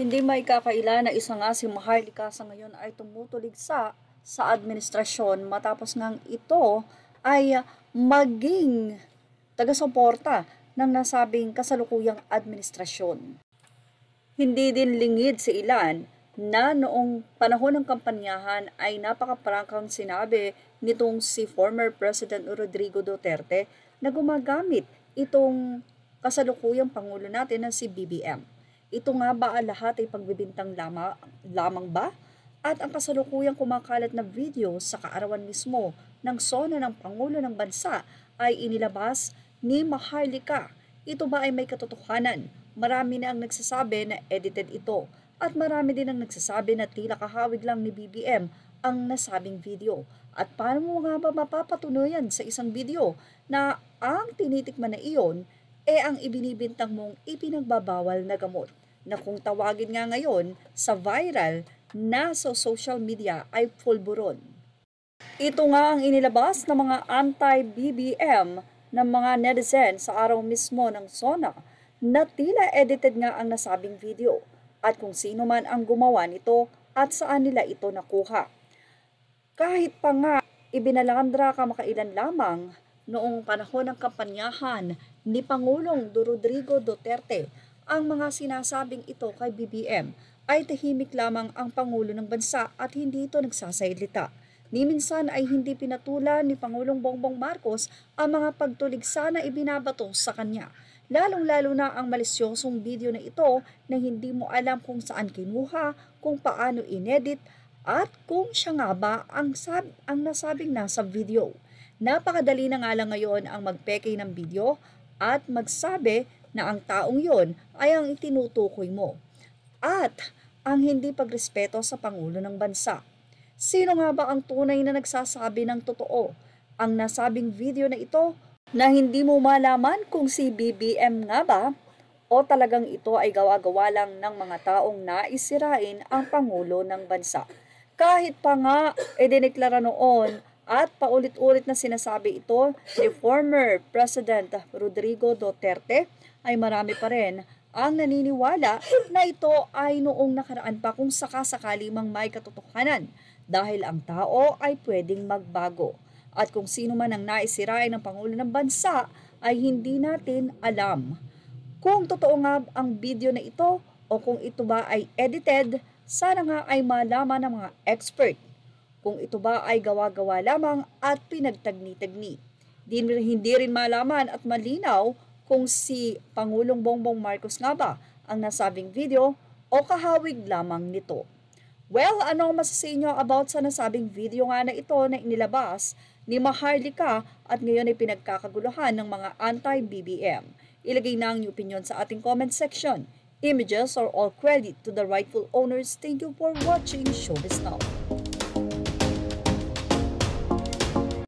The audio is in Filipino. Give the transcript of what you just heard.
Hindi may kakaila na isa nga si Maharlika sa ngayon ay tumutulig sa administrasyon matapos ngang ito ay maging taga-suporta ng nasabing kasalukuyang administrasyon. Hindi din lingid si ilan na noong panahon ng kampanyahan ay napakaprangkang sinabi nitong si former President Rodrigo Duterte na gumagamit itong kasalukuyang Pangulo natin na si BBM. Ito nga ba lahat ay pagbibintang lamang ba? At ang kasalukuyang kumakalat na video sa kaarawan mismo ng SONA ng Pangulo ng Bansa ay inilabas ni Maharlika. Ito ba ay may katotohanan? Marami na ang nagsasabi na edited ito at marami din ang nagsasabi na tila kahawig lang ni BBM ang nasabing video. At paano mo nga ba mapapatunayan sa isang video na ang tinitikman na iyon ang ibinibintang mong ipinagbabawal na gamot na kung tawagin nga ngayon sa viral na sa social media ay pulburon. Ito nga ang inilabas ng mga anti-BBM ng mga netizen sa araw mismo ng SONA na tila edited nga ang nasabing video at kung sino man ang gumawa nito at saan nila ito nakuha. Kahit pa nga ibinalandra kamakailan lamang noong panahon ng kampanyahan ni Pangulong Rodrigo Duterte ang mga sinasabing ito kay BBM ay tahimik lamang ang Pangulo ng Bansa at hindi ito nagsasalita. Ni minsan ay hindi pinatulan ni Pangulong Bongbong Marcos ang mga pagtuligsa na ibinabato sa kanya. Lalong-lalo na ang malisyosong video na ito na hindi mo alam kung saan kinuha, kung paano inedit, at kung siya nga ba ang nasabing nasa video. Napakadali na nga lang ngayon ang magpeke ng video at magsabi na ang taong yon ay ang itinutukoy mo. At ang hindi pagrespeto sa Pangulo ng Bansa. Sino nga ba ang tunay na nagsasabi ng totoo? Ang nasabing video na ito na hindi mo malaman kung si BBM nga ba o talagang ito ay gawa-gawa lang ng mga taong naisirain ang Pangulo ng Bansa. Kahit pa nga idineklara noon at paulit-ulit na sinasabi ito ni former President Rodrigo Duterte ay marami pa rin ang naniniwala na ito ay noong nakaraan pa kung sakasakali mang may katotohanan dahil ang tao ay pwedeng magbago. At kung sino man ang naisirain ng Pangulo ng Bansa ay hindi natin alam. Kung totoo nga ang video na ito o kung ito ba ay edited, sana nga ay malaman ng mga expert. Kung ito ba ay gawa-gawa lamang at pinagtagni-tagni. Hindi rin malaman at malinaw kung si Pangulong Bongbong Marcos nga ba ang nasabing video o kahawig lamang nito. Well, ano masasabi nyo about sa nasabing video nga na ito na inilabas ni Maharlika at ngayon ay pinagkakaguluhan ng mga anti-BBM? Ilagay na ang opinion sa ating comment section. Images are all credit to the rightful owners. Thank you for watching Showbiz Now.